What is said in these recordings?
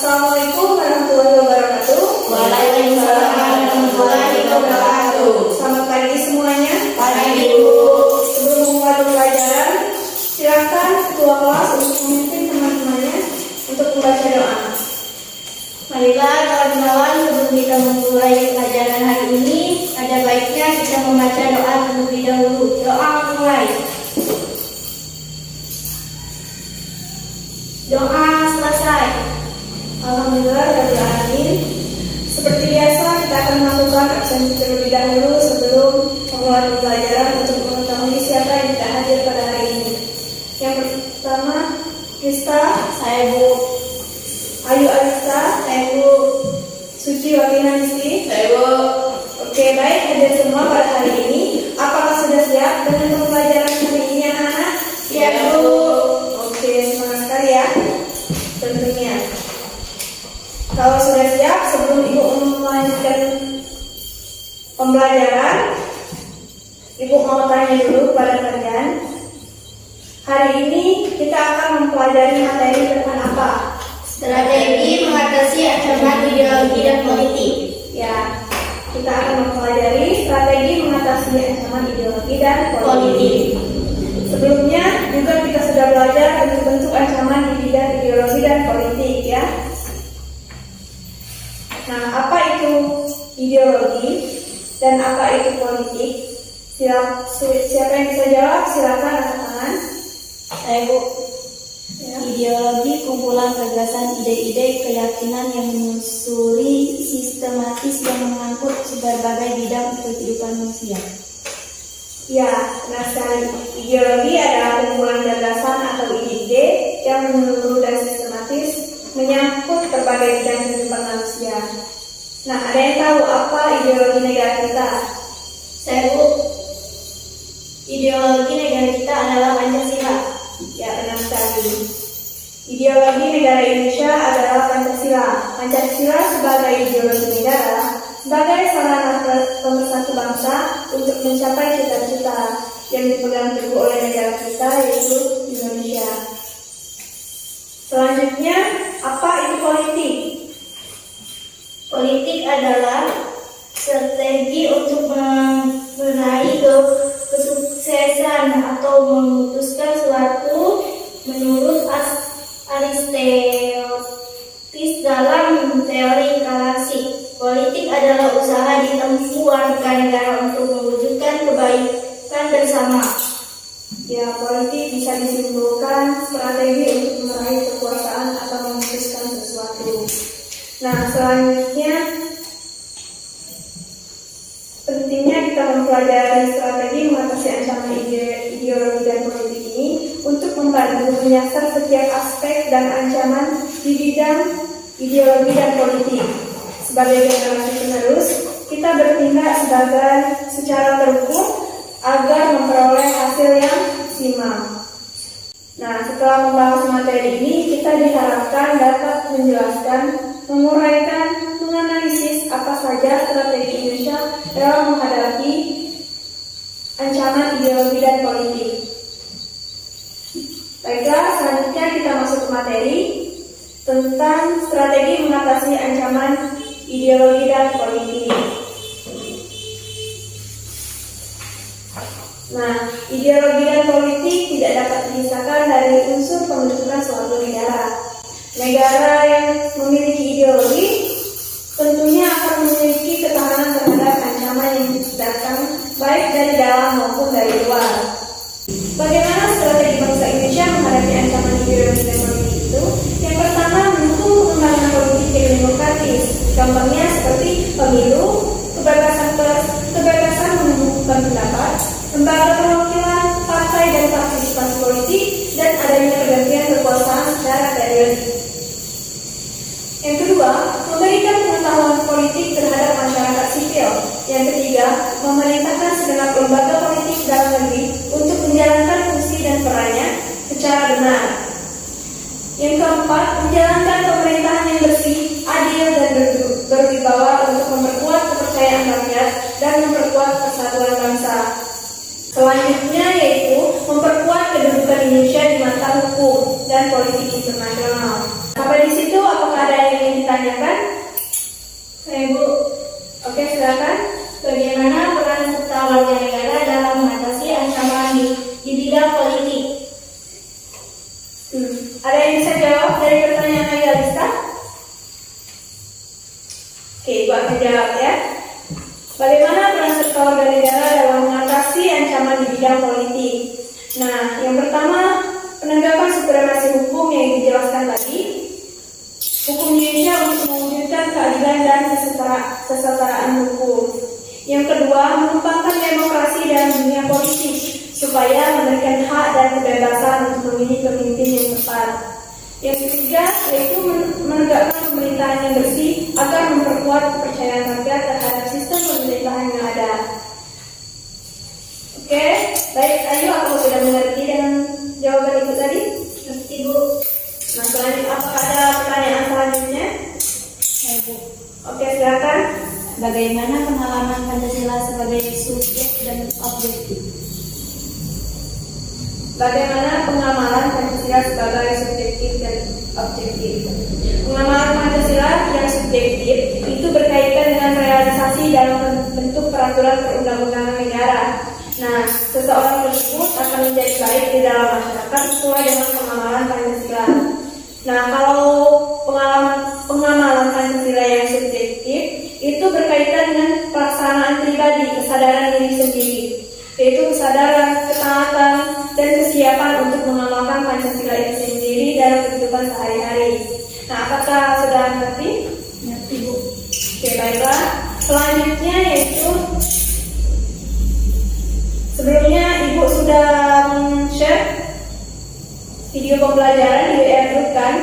Assalamualaikum warahmatullahi wabarakatuh. Waalaikumsalam warahmatullahi wabarakatuh. Selamat pagi semuanya. Pagi, Bu. Sebelum memulai pelajaran, silakan ketua kelas untuk memimpin teman-temannya untuk membaca doa. Marilah kawan-kawan, sebelum kita memulai pelajaran hari ini, ada baiknya kita membaca doa terlebih dahulu. Doa mulai. Doa selesai. Alhamdulillahirrahmanirrahim. Seperti biasa, kita akan melakukan absensi terlebih dahulu sebelum memulai pelajaran untuk mengetahui siapa yang tidak hadir pada hari ini. Yang pertama, Krista. Saya Bu. Ayu Alista. Saya Bu. Suci Wakina Nisti. Saya Bu. Oke, baik, hadir semua pada hari ini. Apakah sudah siap dengan pembelajaran hari ini, anak-anak? Siap, Bu. Oke, semangat sekali ya. Tentunya. Kalau sudah siap, sebelum Ibu melanjutkan pembelajaran, Ibu mau tanya dulu kepada kalian. Hari ini kita akan mempelajari materi tentang apa? Strategi mengatasi ancaman ideologi dan politik. Ya, kita akan mempelajari strategi mengatasi ancaman ideologi dan politik. Sebelumnya juga kita sudah belajar bentuk-bentuk ancaman di bidang ideologi dan politik ya. Nah, apa itu ideologi dan apa itu politik? Siapa yang bisa jawab? Silakan angkat tangan. Saya Bu. Ya. Ideologi kumpulan gagasan, ide-ide, keyakinan yang menyusuri sistematis yang mengangkut berbagai bidang kehidupan manusia. Ya, benar sekali. Ideologi adalah kumpulan gagasan atau ide-ide yang menyeluruh dan sistematis menyangkut berbagai bidang kehidupan manusia. Nah, ada yang tahu apa ideologi negara kita? Saya Bu. Ideologi negara kita adalah Pancasila. Ya, benar sekali. Ideologi negara Indonesia adalah Pancasila. Pancasila sebagai ideologi negara, sebagai sarana pemersatu bangsa untuk mencapai cita-cita yang dipegang teguh oleh negara kita, yaitu Indonesia. Selanjutnya, apa itu politik? Politik adalah strategi untuk meraih kesuksesan atau memutuskan suatu menurut Aristoteles dalam teori klasik. Politik adalah usaha ditempuh warga negara untuk mewujudkan kebaikan bersama. Ya, politik bisa disimpulkan strategi untuk meraih kekuasaan atau memutuskan sesuatu. Nah, selanjutnya pentingnya kita mempelajari strategi mengatasi ancaman ideologi dan politik ini untuk membantu menyasar setiap aspek dan ancaman di bidang ideologi dan politik. Sebagai generasi penerus, kita bertindak secara terukur agar memperoleh hasil yang maksimal. Nah, setelah membahas materi ini, kita diharapkan dapat menjelaskan, menguraikan, menganalisis apa saja strategi Indonesia dalam menghadapi ancaman ideologi dan politik. Baiklah, selanjutnya kita masuk ke materi tentang strategi mengatasi ancaman ideologi dan politik. Nah, ideologi dan politik tidak dapat dipisahkan dari unsur pembentukan suatu negara. Negara yang memiliki ideologi tentunya akan memiliki ketahanan terhadap ancaman yang datang baik dari dalam maupun dari luar. Bagaimana strategi bangsa Indonesia menghadapi ancaman ideologi dan politik itu? Yang pertama, mendukung pengembangan politik yang demokratis. Contohnya seperti pemilu, kebebasan menunjukkan pendapat, lembaga perwakilan, partai dan partisipasi politik, dan adanya pergantian kekuasaan secara periodik. Yang kedua, memberikan pengetahuan politik terhadap masyarakat sipil. Yang ketiga, memerintahkan segenap lembaga politik dalam negeri untuk menjalankan fungsi dan perannya secara benar. Yang keempat, menjalankan pemerintahan yang bersih, adil, dan berwibawa untuk memperkuat kepercayaan rakyat dan memperkuat persatuan bangsa. Selanjutnya yaitu memperkuat kedudukan Indonesia di mata hukum dan politik internasional. Sampai di situ, apakah ada yang bidang politik. Ada yang bisa jawab dari pertanyaan Agalista? Oke, Ibu akan jawab ya. Bagaimana peran serta warga negara dalam mengatasi ancaman di bidang politik? Nah, yang pertama, penegakan supremasi hukum yang dijelaskan tadi. Hukum Indonesia untuk mewujudkan keadilan dan kesetaraan hukum. Yang kedua, mengembangkan demokrasi dalam dunia politik supaya memberikan hak dan kebebasan untuk memilih pemimpin yang tepat. Yang ketiga, yaitu menegakkan pemerintahan yang bersih agar memperkuat kepercayaan rakyat terhadap sistem pemerintahan yang ada. Oke, baik, Ayu, aku sudah mengerti dengan jawaban Ibu tadi? Ngerti, Bu. Nah, selanjutnya, apakah ada pertanyaan selanjutnya? Ya, Bu. Oke, silakan. Bagaimana pengalaman Pancasila sebagai subjek dan objektif? Bagaimana pengamalan Pancasila sebagai subjektif dan objektif? Pengamalan Pancasila yang subjektif itu berkaitan dengan realisasi dalam bentuk peraturan perundang-undangan negara. Nah, seseorang tersebut akan menjadi baik di dalam masyarakat sesuai dengan pengamalan Pancasila. Nah, kalau pengamalan Pancasila yang subjektif itu berkaitan dengan pelaksanaan pribadi, kesadaran diri sendiri, yaitu kesadaran, ketaatan, dan kesiapan untuk mengamalkan Pancasila itu sendiri dalam kehidupan sehari-hari. Nah, apakah sudah mengerti? Ngerti, Bu. Oke, baiklah. Selanjutnya yaitu sebelumnya Ibu sudah share video pembelajaran di WA Group kan?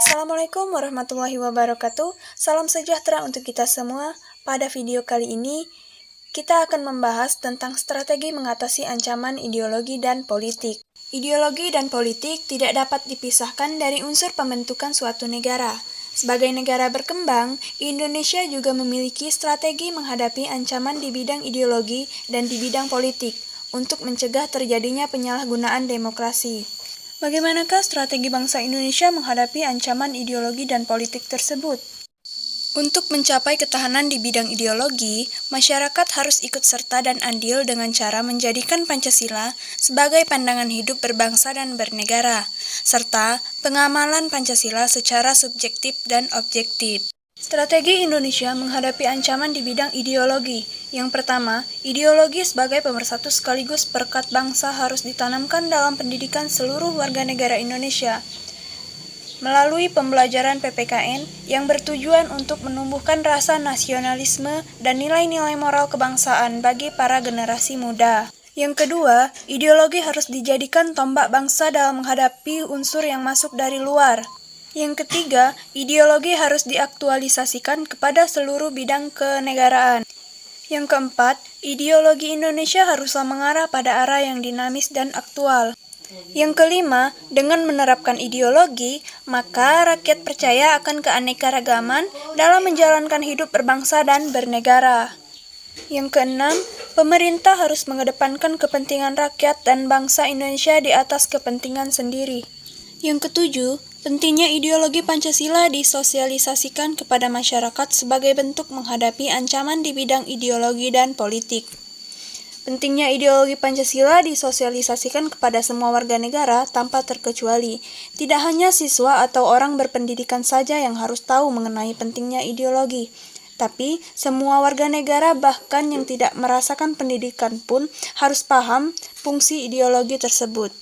Assalamualaikum warahmatullahi wabarakatuh. Salam sejahtera untuk kita semua. Pada video kali ini, kita akan membahas tentang strategi mengatasi ancaman ideologi dan politik. Ideologi dan politik tidak dapat dipisahkan dari unsur pembentukan suatu negara. Sebagai negara berkembang, Indonesia juga memiliki strategi menghadapi ancaman di bidang ideologi dan di bidang politik untuk mencegah terjadinya penyalahgunaan demokrasi. Bagaimanakah strategi bangsa Indonesia menghadapi ancaman ideologi dan politik tersebut? Untuk mencapai ketahanan di bidang ideologi, masyarakat harus ikut serta dan andil dengan cara menjadikan Pancasila sebagai pandangan hidup berbangsa dan bernegara, serta pengamalan Pancasila secara subjektif dan objektif. Strategi Indonesia menghadapi ancaman di bidang ideologi. Yang pertama, ideologi sebagai pemersatu sekaligus perekat bangsa harus ditanamkan dalam pendidikan seluruh warga negara Indonesia melalui pembelajaran PPKN yang bertujuan untuk menumbuhkan rasa nasionalisme dan nilai-nilai moral kebangsaan bagi para generasi muda. Yang kedua, ideologi harus dijadikan tombak bangsa dalam menghadapi unsur yang masuk dari luar. Yang ketiga, ideologi harus diaktualisasikan kepada seluruh bidang kenegaraan. Yang keempat, ideologi Indonesia haruslah mengarah pada arah yang dinamis dan aktual. Yang kelima, dengan menerapkan ideologi, maka rakyat percaya akan keanekaragaman dalam menjalankan hidup berbangsa dan bernegara. Yang keenam, pemerintah harus mengedepankan kepentingan rakyat dan bangsa Indonesia di atas kepentingan sendiri. Yang ketujuh, pentingnya ideologi Pancasila disosialisasikan kepada masyarakat sebagai bentuk menghadapi ancaman di bidang ideologi dan politik. Pentingnya ideologi Pancasila disosialisasikan kepada semua warga negara tanpa terkecuali. Tidak hanya siswa atau orang berpendidikan saja yang harus tahu mengenai pentingnya ideologi, tapi semua warga negara bahkan yang tidak merasakan pendidikan pun harus paham fungsi ideologi tersebut.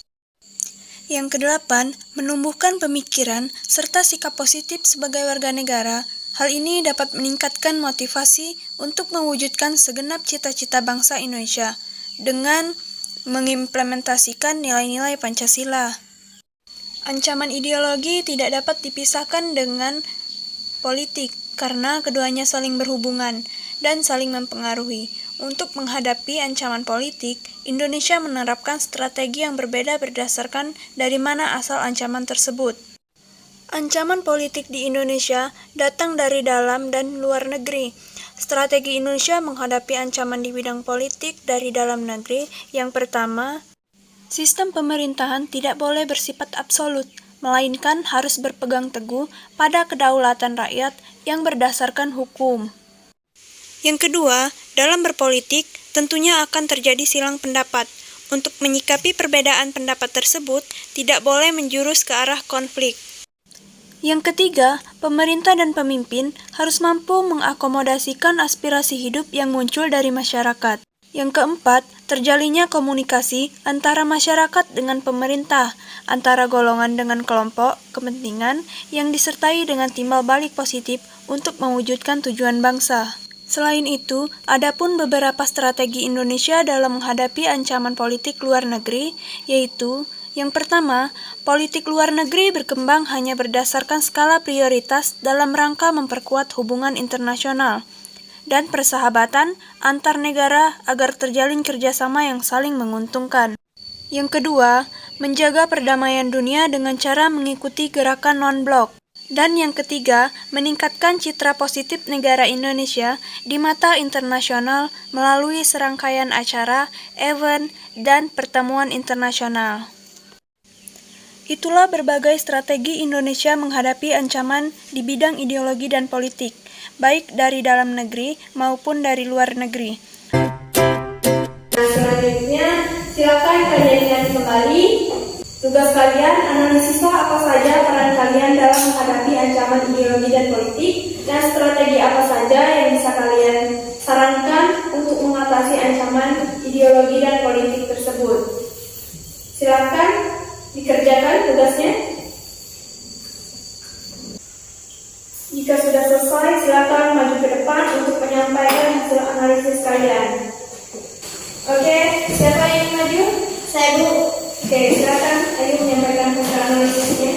Yang kedelapan, menumbuhkan pemikiran serta sikap positif sebagai warga negara. Hal ini dapat meningkatkan motivasi untuk mewujudkan segenap cita-cita bangsa Indonesia dengan mengimplementasikan nilai-nilai Pancasila. Ancaman ideologi tidak dapat dipisahkan dengan politik karena keduanya saling berhubungan dan saling mempengaruhi. Untuk menghadapi ancaman politik, Indonesia menerapkan strategi yang berbeda berdasarkan dari mana asal ancaman tersebut. Ancaman politik di Indonesia datang dari dalam dan luar negeri. Strategi Indonesia menghadapi ancaman di bidang politik dari dalam negeri. Yang pertama, sistem pemerintahan tidak boleh bersifat absolut, melainkan harus berpegang teguh pada kedaulatan rakyat yang berdasarkan hukum. Yang kedua, Dalam berpolitik, tentunya akan terjadi silang pendapat. Untuk menyikapi perbedaan pendapat tersebut, tidak boleh menjurus ke arah konflik. Yang ketiga, pemerintah dan pemimpin harus mampu mengakomodasikan aspirasi hidup yang muncul dari masyarakat. Yang keempat, terjalinnya komunikasi antara masyarakat dengan pemerintah, antara golongan dengan kelompok kepentingan yang disertai dengan timbal balik positif untuk mewujudkan tujuan bangsa. Selain itu, adapun beberapa strategi Indonesia dalam menghadapi ancaman politik luar negeri, yaitu yang pertama, politik luar negeri berkembang hanya berdasarkan skala prioritas dalam rangka memperkuat hubungan internasional dan persahabatan antar negara agar terjalin kerjasama yang saling menguntungkan. Yang kedua, menjaga perdamaian dunia dengan cara mengikuti gerakan non-blok. Dan yang ketiga, meningkatkan citra positif negara Indonesia di mata internasional melalui serangkaian acara, event, dan pertemuan internasional. Itulah berbagai strategi Indonesia menghadapi ancaman di bidang ideologi dan politik, baik dari dalam negeri maupun dari luar negeri. Selanjutnya, silakan kalian ingat kembali tugas kalian, analisislah apa saja peran kalian dalam menghadapi ancaman ideologi dan politik, dan strategi apa saja yang bisa kalian sarankan untuk mengatasi ancaman ideologi dan politik tersebut. Silakan dikerjakan tugasnya. Jika sudah selesai, silakan maju ke depan untuk menyampaikan hasil analisis kalian. Oke, siapa yang maju? Saya, Bu. Oke, silakan Ayu menyampaikan hasil analisisnya.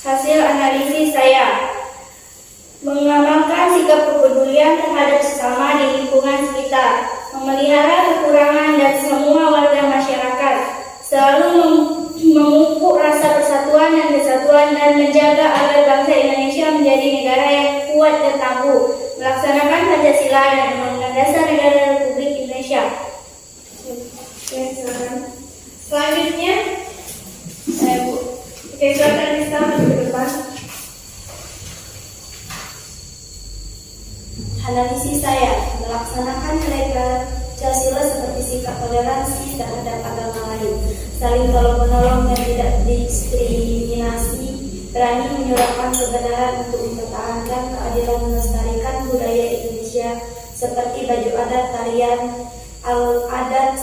Hasil analisis saya mengamalkan sikap kepedulian terhadap sesama di lingkungan sekitar, memelihara kekurangan dan semua warga masyarakat, selalu memupuk rasa persatuan dan kesatuan, dan menjaga agar bangsa Indonesia menjadi negara yang kuat dan tangguh, melaksanakan Pancasila dan Undang-Undang Dasar Negara Republik Indonesia. Oke, silakan. Selanjutnya, saya Bu. Oke, silakan Rizka maju ke depan. Analisis saya melaksanakan nilai Pancasila seperti sikap toleransi terhadap agama lain, saling tolong-menolong dan tidak diskriminasi, berani menyuarakan kebenaran untuk mempertahankan keadilan, melestarikan budaya Indonesia seperti baju adat, tarian, adat,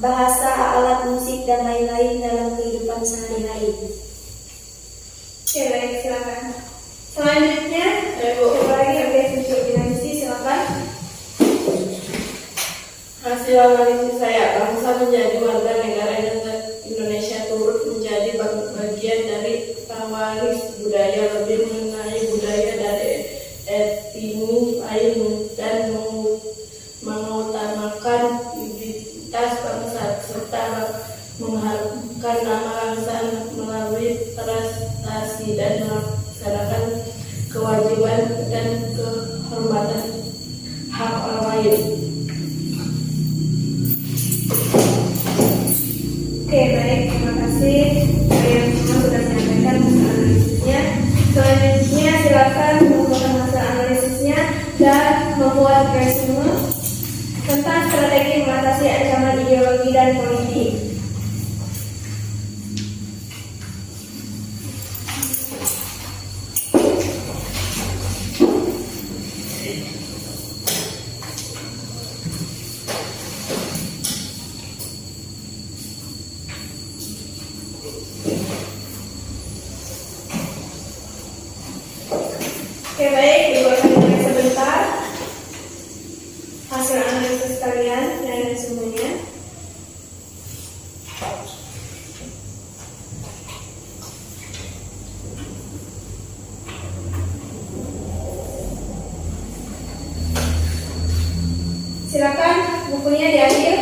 bahasa, alat musik, dan lain-lain dalam kehidupan sehari-hari. Oke, baik, silakan. Selanjutnya, siapa lagi? Oke, Suci Dinasti, silakan. Hasil analisis saya, bangsa menjadi warga negara Indonesia turut menjadi bagian dari pewaris budaya, lebih mengenai budaya dari etnis lain dan mengutamakan identitas bangsa serta mengharumkan nama bangsa melalui prestasi dan melaksanakan kewajiban dan kehormatan hak orang lain. Oke, baik, terima kasih. Kalian semua sudah menyampaikan hasil analisisnya. Selanjutnya, silakan mengumpulkan hasil analisisnya dan membuat resume tentang strategi mengatasi ancaman ideologi dan politik. Oke, baik, dibuatkan sebentar hasil analisis kalian dan semuanya. Silakan bukunya diambil.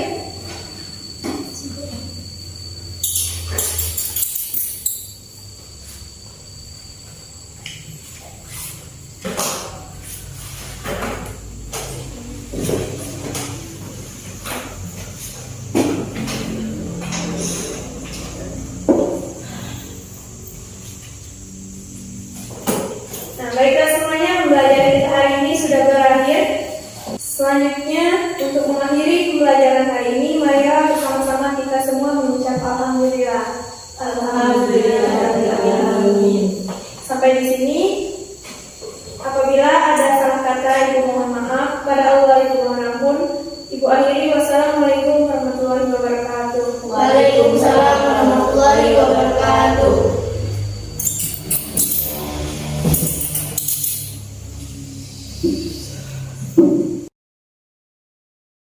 Nah, baiklah semuanya, pembelajaran kita hari ini sudah berakhir. Selanjutnya, untuk mengakhiri pembelajaran hari ini, mari bersama-sama kita semua mengucap Alhamdulillah. Alhamdulillah. Sampai di sini. Apabila ada salah kata, Ibu mohon maaf. Pada Allah Ibu mohon ampun. Ibu akhiri, wassalamualaikum warahmatullahi wabarakatuh. Waalaikumsalam warahmatullahi wabarakatuh.